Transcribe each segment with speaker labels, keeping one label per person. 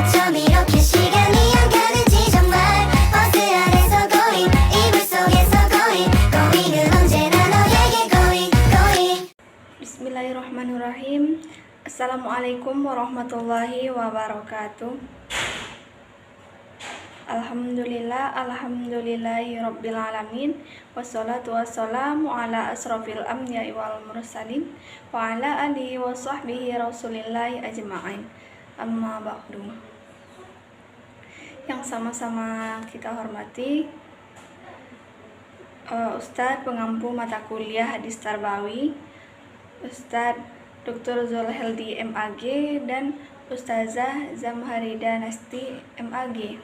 Speaker 1: 어쩜 이렇게 시간이 안 가는지 정말 버스 안에서 고잉 이불 속에서 고잉 고잉은 언제나 너에게 고잉 고잉.
Speaker 2: Bismillahirrahmanirrahim. Assalamualaikum warahmatullahi wabarakatuh. Alhamdulillahi rabbil alamin. Wassalatu wassalamu ala asrafil anbiya'i wal mursalin wa ala alihi wa sahbihi rasulillahi ajma'in. Amma ba'du. Yang sama-sama kita hormati Ustadz pengampu mata kuliah hadis tarbawi, Ustadz Dr. Zulheldi MAG dan Ustazah Zamharida Nasti MAG.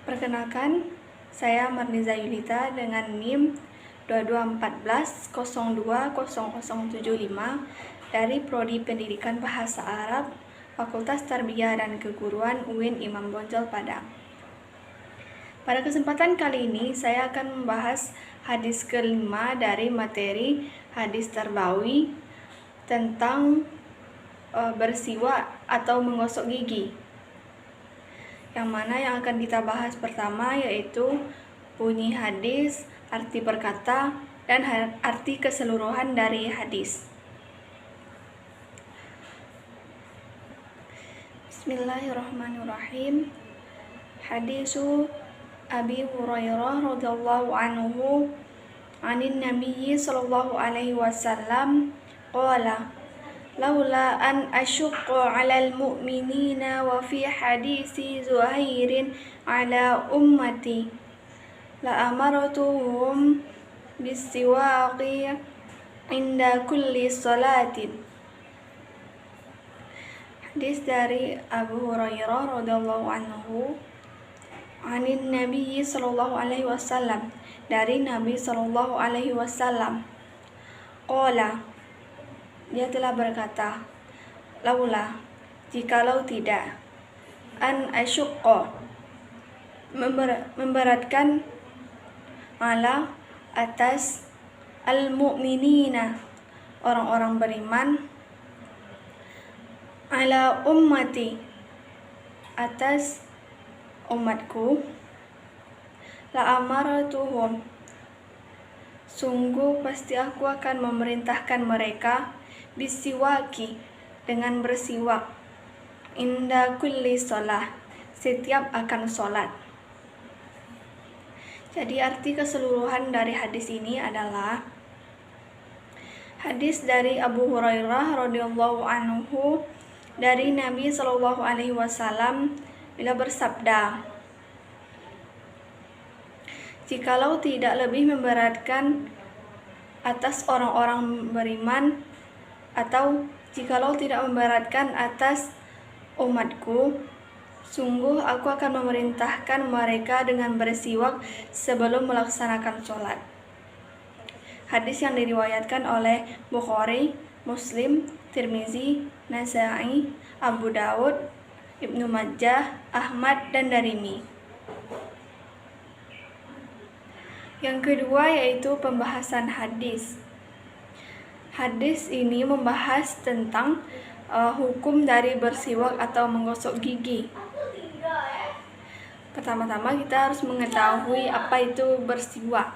Speaker 2: Perkenalkan, saya Marniza Yulita dengan NIM 2214-02075 dari Prodi Pendidikan Bahasa Arab, Fakultas Tarbiyah dan Keguruan UIN Imam Bonjol Padang. Pada kesempatan kali ini, saya akan membahas hadis kelima dari materi hadis tarbawi tentang bersiwak atau menggosok gigi. Yang mana yang akan kita bahas pertama yaitu bunyi hadis, arti perkata, dan arti keseluruhan dari hadis. Bismillahirrahmanirrahim. Hadisu Abi Hurairah radhiyallahu anhu anin Nabiyyi sallallahu alaihi wasallam qala laula an asyqa 'alal mu'minina wa fi hadisi Zuhairin 'ala ummati la amartuhum bisiwaqi 'inda kulli salatin. Hadis dari Abu Hurairah radhiyallahu anhu anin Nabi sallallahu alaihi wasallam, dari Nabi sallallahu alaihi wasallam. Qala, dia telah berkata, laula, jikalau tidak, an asyqa, memberatkan, ala, atas, al-mu'minina, orang-orang beriman, ala ummati, atas umatku, la amaratuhum, sungguh pasti aku akan memerintahkan mereka bisiwaki, dengan bersiwak, inda kulli shalah, setiap akan sholat. Jadi arti keseluruhan dari hadis ini adalah hadis dari Abu Hurairah radhiyallahu anhu dari Nabi sallallahu alaihi wasallam bila bersabda, jikalau tidak lebih memberatkan atas orang-orang beriman, atau jikalau tidak memberatkan atas umatku, sungguh aku akan memerintahkan mereka dengan bersiwak sebelum melaksanakan sholat. Hadis yang diriwayatkan oleh Bukhari, Muslim, Tirmizi, Nasa'i, Abu Daud, Ibnu Majah, Ahmad, dan Darimi. Yang kedua yaitu pembahasan hadis. Hadis ini membahas tentang hukum dari bersiwak atau menggosok gigi. Pertama-tama kita harus mengetahui apa itu bersiwak.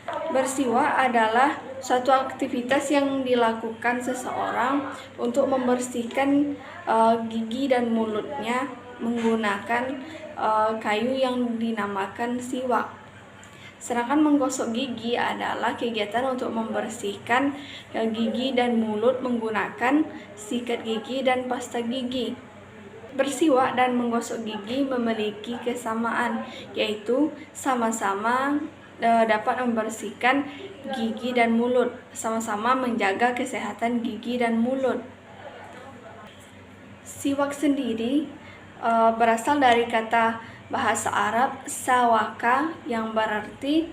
Speaker 2: Bersiwak adalah suatu aktivitas yang dilakukan seseorang untuk membersihkan gigi dan mulutnya menggunakan kayu yang dinamakan siwak. Sedangkan menggosok gigi adalah kegiatan untuk membersihkan gigi dan mulut menggunakan sikat gigi dan pasta gigi. Bersiwak dan menggosok gigi memiliki kesamaan, yaitu sama-sama dapat membersihkan gigi dan mulut, sama-sama menjaga kesehatan gigi dan mulut. Siwak sendiri berasal dari kata bahasa Arab sawaka yang berarti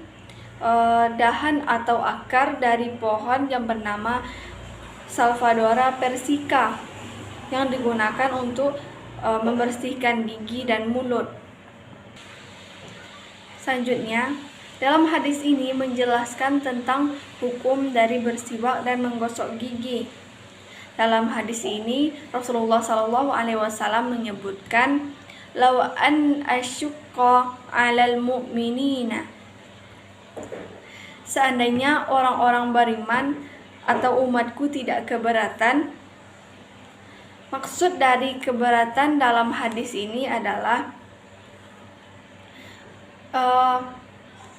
Speaker 2: dahan atau akar dari pohon yang bernama Salvadora persica yang digunakan untuk membersihkan gigi dan mulut. Selanjutnya, dalam hadis ini menjelaskan tentang hukum dari bersiwak dan menggosok gigi. Dalam hadis ini Rasulullah SAW menyebutkan, "Law an asyqa 'alal mu'minina." Seandainya orang-orang beriman atau umatku tidak keberatan. Maksud dari keberatan dalam hadis ini adalah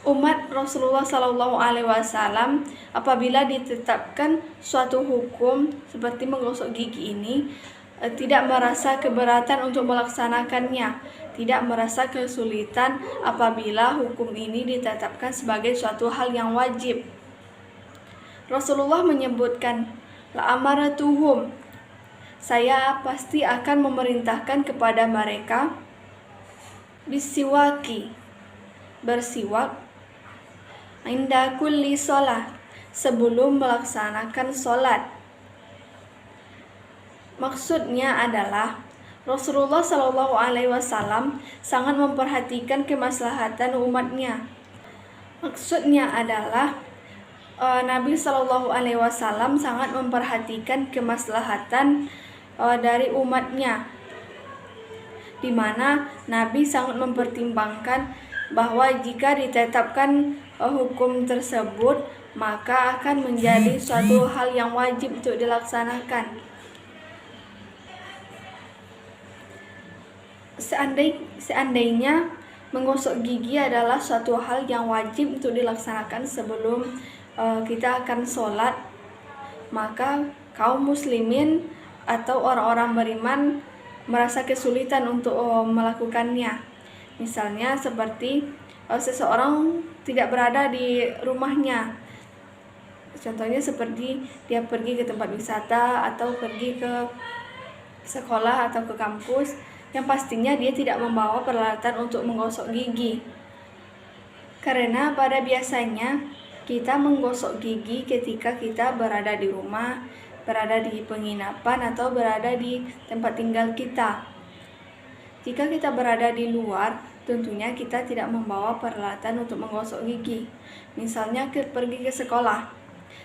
Speaker 2: umat Rasulullah SAW apabila ditetapkan suatu hukum seperti menggosok gigi ini tidak merasa keberatan untuk melaksanakannya, tidak merasa kesulitan apabila hukum ini ditetapkan sebagai suatu hal yang wajib. Rasulullah menyebutkan, "La amaratuhum," saya pasti akan memerintahkan kepada mereka, bisiwaki, bersiwak, inda kulli sholat, sebelum melaksanakan sholat. Maksudnya adalah Rasulullah SAW sangat memperhatikan kemaslahatan umatnya. Maksudnya adalah Nabi SAW sangat memperhatikan kemaslahatan dari umatnya, di mana Nabi sangat mempertimbangkan bahwa jika ditetapkan hukum tersebut maka akan menjadi suatu hal yang wajib untuk dilaksanakan. Seandainya menggosok gigi adalah suatu hal yang wajib untuk dilaksanakan sebelum kita akan sholat, maka kaum muslimin atau orang-orang beriman merasa kesulitan untuk melakukannya. Misalnya seperti seseorang tidak berada di rumahnya. Contohnya seperti dia pergi ke tempat wisata atau pergi ke sekolah atau ke kampus, yang pastinya dia tidak membawa peralatan untuk menggosok gigi. Karena pada biasanya kita menggosok gigi ketika kita berada di rumah, berada di penginapan, atau berada di tempat tinggal kita. Jika kita berada di luar, tentunya kita tidak membawa peralatan untuk menggosok gigi. Misalnya pergi ke sekolah.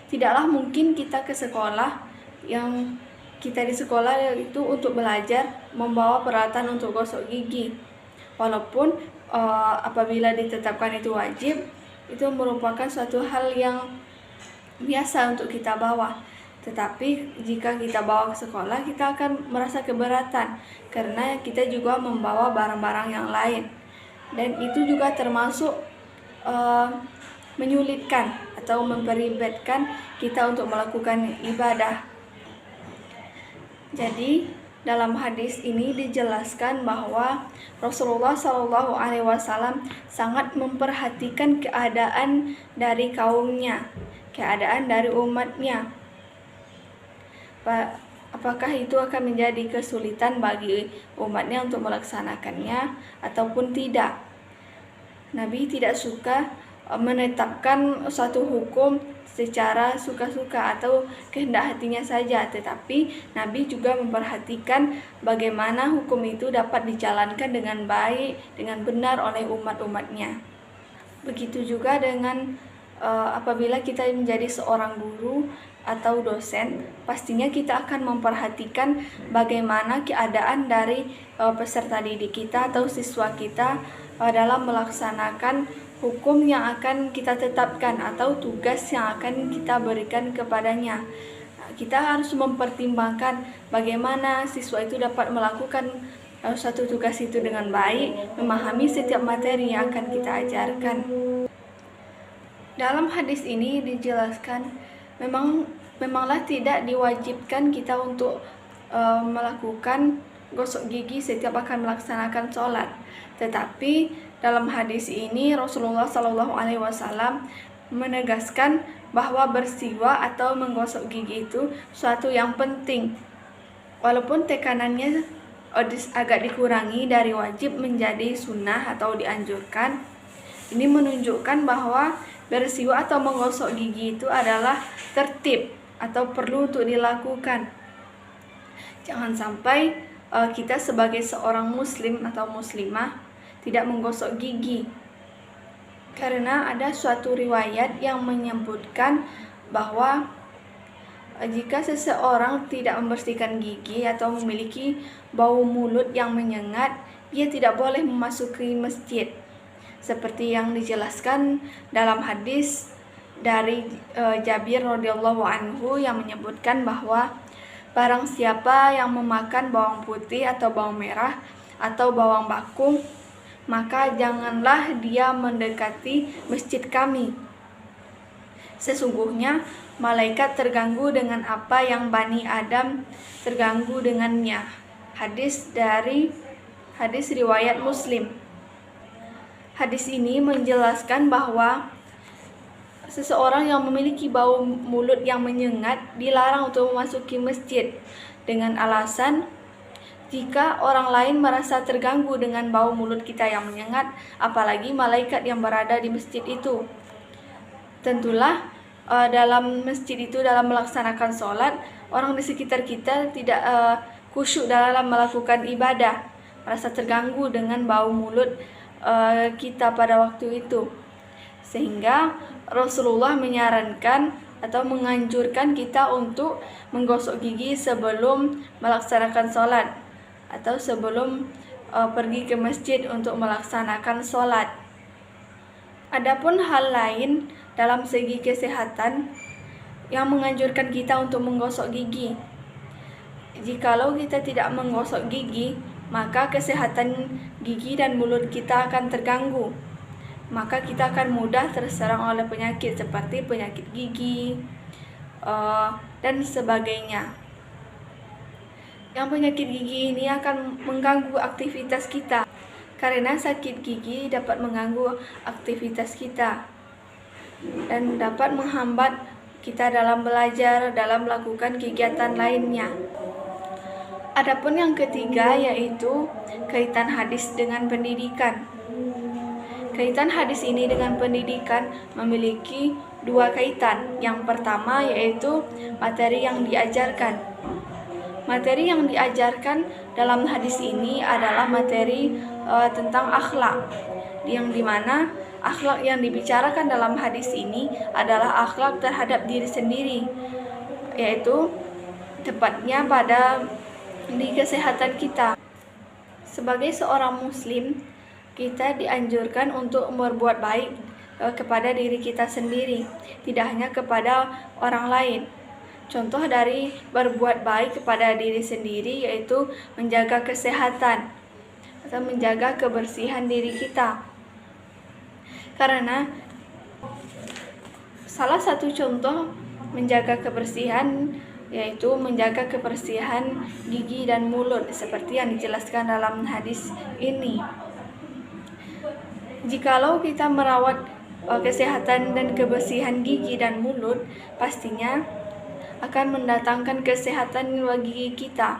Speaker 2: Tidaklah mungkin kita ke sekolah, yang kita di sekolah itu untuk belajar, membawa peralatan untuk gosok gigi. Walaupun apabila ditetapkan itu wajib, itu merupakan suatu hal yang biasa untuk kita bawa. Tetapi jika kita bawa ke sekolah, kita akan merasa keberatan karena kita juga membawa barang-barang yang lain, dan itu juga termasuk menyulitkan atau memperibetkan kita untuk melakukan ibadah. Jadi dalam hadis ini dijelaskan bahwa Rasulullah SAW sangat memperhatikan keadaan dari kaumnya, keadaan dari umatnya. Apakah itu akan menjadi kesulitan bagi umatnya untuk melaksanakannya ataupun tidak. Nabi tidak suka menetapkan suatu hukum secara suka-suka atau kehendak hatinya saja, tetapi Nabi juga memperhatikan bagaimana hukum itu dapat dijalankan dengan baik, dengan benar oleh umat-umatnya. Begitu juga dengan apabila kita menjadi seorang guru atau dosen, pastinya kita akan memperhatikan bagaimana keadaan dari peserta didik kita atau siswa kita dalam melaksanakan hukum yang akan kita tetapkan atau tugas yang akan kita berikan kepadanya. Kita harus mempertimbangkan bagaimana siswa itu dapat melakukan suatu tugas itu dengan baik, memahami setiap materi yang akan kita ajarkan. Dalam hadis ini dijelaskan memanglah tidak diwajibkan kita untuk melakukan gosok gigi setiap akan melaksanakan sholat. Tetapi dalam hadis ini Rasulullah SAW menegaskan bahwa bersiwak atau menggosok gigi itu suatu yang penting. Walaupun tekanannya agak dikurangi dari wajib menjadi sunnah atau dianjurkan, ini menunjukkan bahwa bersiwak atau menggosok gigi itu adalah tertib atau perlu untuk dilakukan. Jangan sampai kita sebagai seorang muslim atau muslimah tidak menggosok gigi, karena ada suatu riwayat yang menyebutkan bahwa Jika seseorang tidak membersihkan gigi atau memiliki bau mulut yang menyengat, ia tidak boleh memasuki masjid. Seperti yang dijelaskan dalam hadis dari Jabir radhiyallahu anhu yang menyebutkan bahwa barang siapa yang memakan bawang putih atau bawang merah atau bawang bakung, maka janganlah dia mendekati masjid kami. Sesungguhnya malaikat terganggu dengan apa yang Bani Adam terganggu dengannya. Hadis riwayat Muslim. Hadis ini menjelaskan bahwa seseorang yang memiliki bau mulut yang menyengat dilarang untuk memasuki masjid dengan alasan jika orang lain merasa terganggu dengan bau mulut kita yang menyengat, apalagi malaikat yang berada di masjid itu. Tentulah dalam masjid itu, dalam melaksanakan sholat, orang di sekitar kita tidak khusyuk dalam melakukan ibadah, merasa terganggu dengan bau mulut kita pada waktu itu. Sehingga Rasulullah menyarankan atau menganjurkan kita untuk menggosok gigi sebelum melaksanakan sholat atau sebelum pergi ke masjid untuk melaksanakan sholat. Adapun hal lain dalam segi kesehatan yang menganjurkan kita untuk menggosok gigi. Jikalau kita tidak menggosok gigi, maka kesehatan gigi dan mulut kita akan terganggu. Maka kita akan mudah terserang oleh penyakit seperti penyakit gigi dan sebagainya. Yang penyakit gigi ini akan mengganggu aktivitas kita, karena sakit gigi dapat mengganggu aktivitas kita dan dapat menghambat kita dalam belajar, dalam melakukan kegiatan lainnya. Adapun yang ketiga yaitu kaitan hadis dengan pendidikan. Kaitan hadis ini dengan pendidikan memiliki dua kaitan. Yang pertama yaitu materi yang diajarkan. Materi yang diajarkan dalam hadis ini adalah materi tentang akhlak, yang dimana akhlak yang dibicarakan dalam hadis ini adalah akhlak terhadap diri sendiri, yaitu tepatnya pada di kesehatan kita. Sebagai seorang muslim, kita dianjurkan untuk berbuat baik kepada diri kita sendiri, tidak hanya kepada orang lain. Contoh dari berbuat baik kepada diri sendiri yaitu menjaga kesehatan atau menjaga kebersihan diri kita. Karena salah satu contoh menjaga kebersihan yaitu menjaga kebersihan gigi dan mulut seperti yang dijelaskan dalam hadis ini. Jikalau kita merawat kesehatan dan kebersihan gigi dan mulut, pastinya akan mendatangkan kesehatan bagi kita,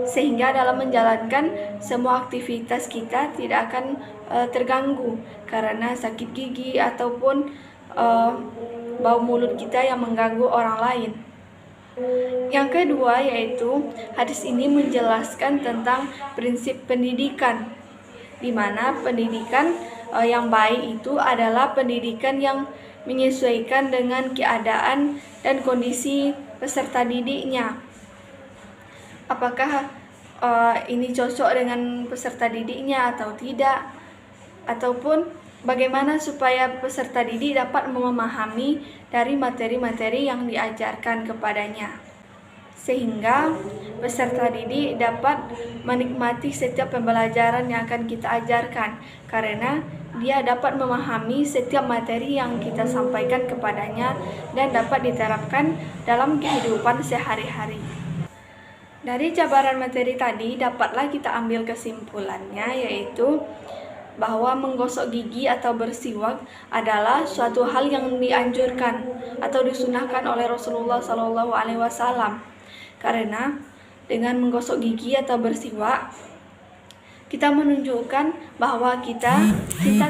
Speaker 2: sehingga dalam menjalankan semua aktivitas kita tidak akan terganggu karena sakit gigi ataupun bau mulut kita yang mengganggu orang lain. Yang kedua yaitu hadis ini menjelaskan tentang prinsip pendidikan, di mana pendidikan yang baik itu adalah pendidikan yang menyesuaikan dengan keadaan dan kondisi peserta didiknya. Apakah ini cocok dengan peserta didiknya atau tidak, ataupun bagaimana supaya peserta didik dapat memahami dari materi-materi yang diajarkan kepadanya, sehingga peserta didik dapat menikmati setiap pembelajaran yang akan kita ajarkan, karena dia dapat memahami setiap materi yang kita sampaikan kepadanya dan dapat diterapkan dalam kehidupan sehari-hari. Dari jabaran materi tadi dapatlah kita ambil kesimpulannya, yaitu bahwa menggosok gigi atau bersiwak adalah suatu hal yang dianjurkan atau disunahkan oleh Rasulullah SAW. Karena dengan menggosok gigi atau bersiwak, kita menunjukkan bahwa kita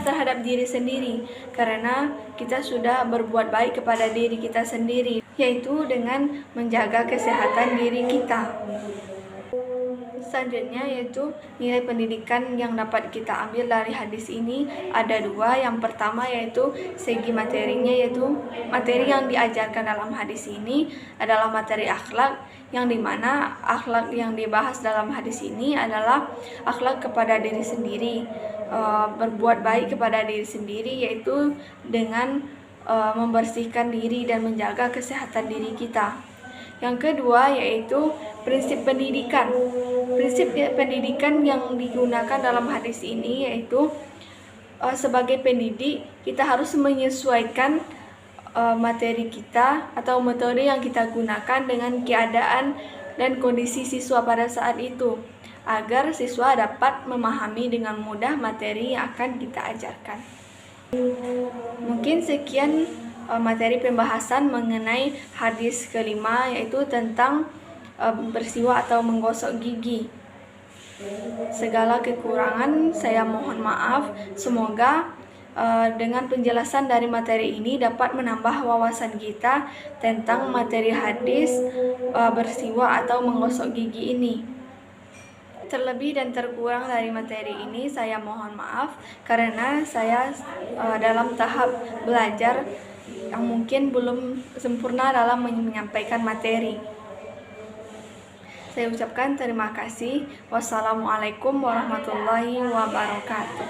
Speaker 2: terhadap diri sendiri, karena kita sudah berbuat baik kepada diri kita sendiri, yaitu dengan menjaga kesehatan diri kita. Selanjutnya yaitu nilai pendidikan yang dapat kita ambil dari hadis ini ada dua. Yang pertama yaitu segi materinya, yaitu materi yang diajarkan dalam hadis ini adalah materi akhlak, yang dimana akhlak yang dibahas dalam hadis ini adalah akhlak kepada diri sendiri, berbuat baik kepada diri sendiri, yaitu dengan membersihkan diri dan menjaga kesehatan diri kita. Yang kedua yaitu prinsip pendidikan. Prinsip pendidikan yang digunakan dalam hadis ini yaitu sebagai pendidik kita harus menyesuaikan materi kita atau metode yang kita gunakan dengan keadaan dan kondisi siswa pada saat itu, agar siswa dapat memahami dengan mudah materi yang akan kita ajarkan. Mungkin sekian materi pembahasan mengenai hadis kelima, yaitu tentang bersiwak atau menggosok gigi. Segala kekurangan saya mohon maaf. Semoga dengan penjelasan dari materi ini dapat menambah wawasan kita tentang materi hadis bersiwak atau menggosok gigi ini. Terlebih dan terkurang dari materi ini saya mohon maaf, karena saya dalam tahap belajar yang mungkin belum sempurna dalam menyampaikan materi. Saya ucapkan terima kasih. Wassalamualaikum warahmatullahi wabarakatuh.